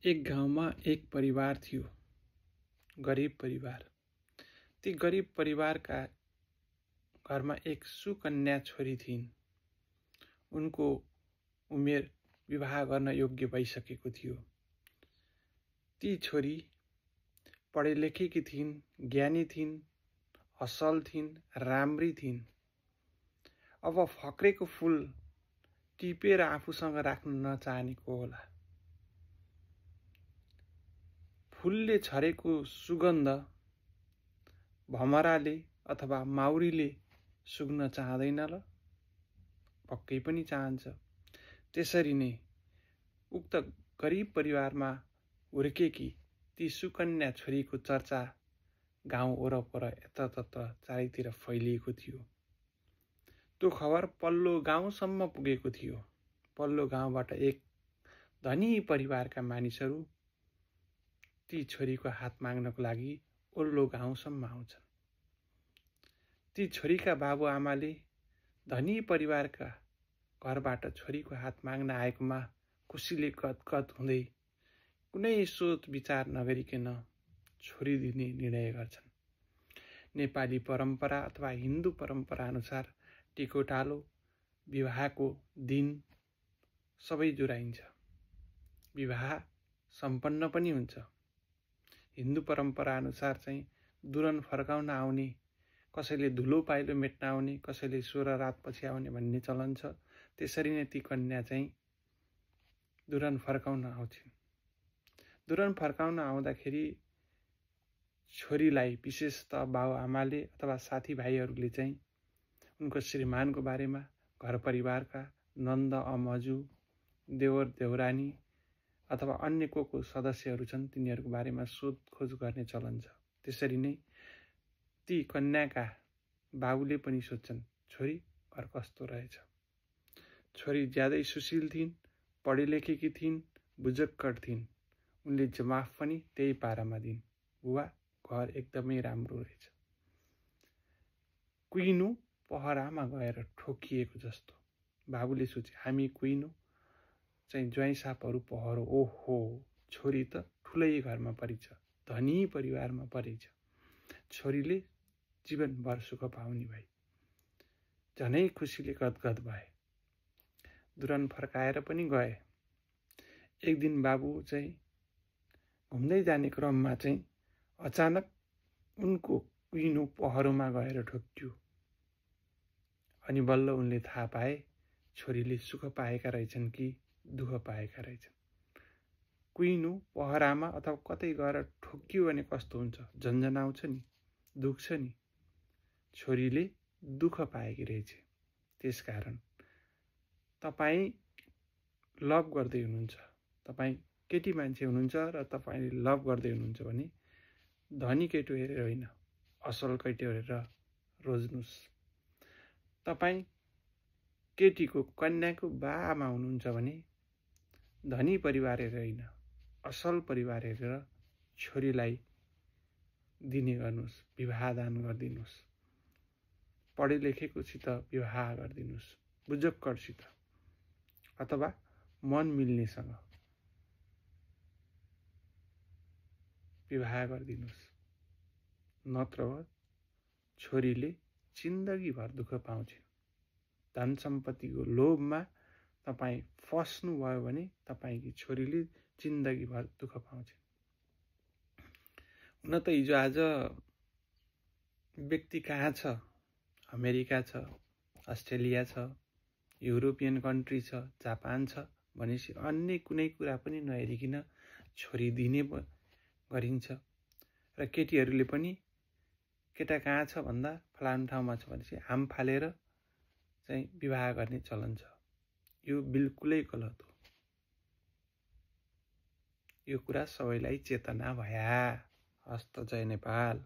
एक गाउँमा एक परिवार थियो, गरिब परिवार। ती गरिब परिवारका घरमा एक सुकन्या छोरी थिइन्। उनको उमेर विवाह गर्न योग्य भइसकेको थियो। ती छोरी पढेलेखेकी थिइन्, ज्ञानी थिइन्, असल थिइन्, राम्री थिइन्। अब फक्रेको फूल टिपेर आफूसँग राख्न नचाहनेको होला। फूलले छरेको सुगन्ध भमराले अथवा माउरीले सुग्न चाहँदैन ल? पक्कै पनि चाहन्छ। त्यसरी नै उक्त गरिब परिवारमा हुर्केकी ती सुकन्या छोरीको चर्चा गाउँ वरपर यतातता चारैतिर फैलिएको थियो। त्यो खबर पल्लो गाउँसम्म पुगेको थियो। पल्लो गाउँबाट एक धनी परिवारका मानिसहरू ती छोरीको हात माग्नको लागि ओल्लो गाउँसम्म आउँछन्। ती छोरीका बाबुआमाले धनी परिवारका घरबाट छोरीको हात माग्न आएकोमा खुसीले गदगद हुँदै कुनै सोच विचार नगरिकन छोरी दिने निर्णय गर्छन्। नेपाली परम्परा अथवा हिन्दू परम्परा अनुसार टिकोटालो विवाहको दिन सबै जुराइन्छ। विवाह सम्पन्न पनि हुन्छ। हिन्दू परम्परा अनुसार चाहिँ दुरन फर्काउन आउने, कसैले धुलो पाइलो मेट्न आउने, कसैले 16 रातपछि आउने भन्ने चलन छ। त्यसरी नै ती कन्या चाहिँ दुरन फर्काउन आउँछिन्। दुरन फर्काउन आउँदाखेरि छोरीलाई विशेषतः बाबुआमाले अथवा साथीभाइहरूले चाहिँ उनको श्रीमानको बारेमा, घर परिवारका नन्द अमजु, देवर देवरानी अथवा अन्य को सदस्यहरू छन् तिनीहरूको बारेमा सोधखोज गर्ने चलन छ। त्यसरी नै ती कन्याका बाबुले पनि सोध्छन्, छोरी घर कस्तो रहेछ? छोरी ज्यादै सुशील थिइन्, पढेलेखेकी थिइन्, बुझक्कड थिइन्। उनले जवाफ पनि त्यही पारामा दिइन्, बुबा घर एकदमै राम्रो रहेछ। कुइनो पहरामा गएर ठोकिएको जस्तो। बाबुले सोचे, हामी कुइनो चाहिँ ज्वाइँ सापहरू पहरो। ओहो, छोरी त ठुलै घरमा परिछ, धनी परिवारमा परिछ। छोरीले जीवनभर सुख पाउने भई झनै खुसीले गदगद भए। दुरन फर्काएर पनि गए। एक दिन बाबु चाहिँ घुम्दै जाने क्रममा चाहिँ अचानक उनको कुइनो पहरोमा गएर ठोक्कियो। अनि बल्ल उनले थाहा पाए छोरीले सुख पाएका रहेछन् कि दुःख पाएका रहेछन्। कुइनो पहरामा अथवा कतै गएर ठोक्कियो भने कस्तो हुन्छ? झन्झन आउँछ नि, दुख्छ नि। छोरीले दुःख पाएकी रहेछ। त्यसकारण तपाईँ लभ गर्दै हुनुहुन्छ, तपाईँ केटी मान्छे हुनुहुन्छ र तपाईँले लभ गर्दै हुनुहुन्छ भने धनी केटो हेरेर होइन, असल केटो हेरेर रोज्नुहोस्। तपाईँ केटीको कन्याको बाआमा हुनुहुन्छ भने धनी परिवार हेरेर होइन, असल परिवार हेरेर छोरीलाई दिने गर्नुहोस्, विवाहदान गरिदिनुहोस्। पढे लेखेकोसित विवाह गरिदिनुहोस्, बुझक्कडसित अथवा मन मिल्नेसँग विवाह गरिदिनुहोस्। नत्र छोरीले जिन्दगीभर दुःख पाउँछिन्। धन सम्पत्तिको लोभमा तपाईँ फस्नुभयो भने तपाईँकी छोरीले जिन्दगीभर दुःख पाउँछिन्। हुन त हिजो आज व्यक्ति कहाँ छ? अमेरिका छ, अस्ट्रेलिया छ, युरोपियन कन्ट्री छ, जापान छ भनेपछि अन्य कुनै कुरा पनि नहेरिकन छोरी दिने गरिन्छ। र केटीहरूले पनि केटा कहाँ छ भन्दा फलानु ठाउँमा छ भनेपछि हाम फालेर चाहिँ विवाह गर्ने चलन छ। यो बिल्कुलै गलत हो। यो कुरा सबैलाई चेतना भया। हस्त जय नेपाल।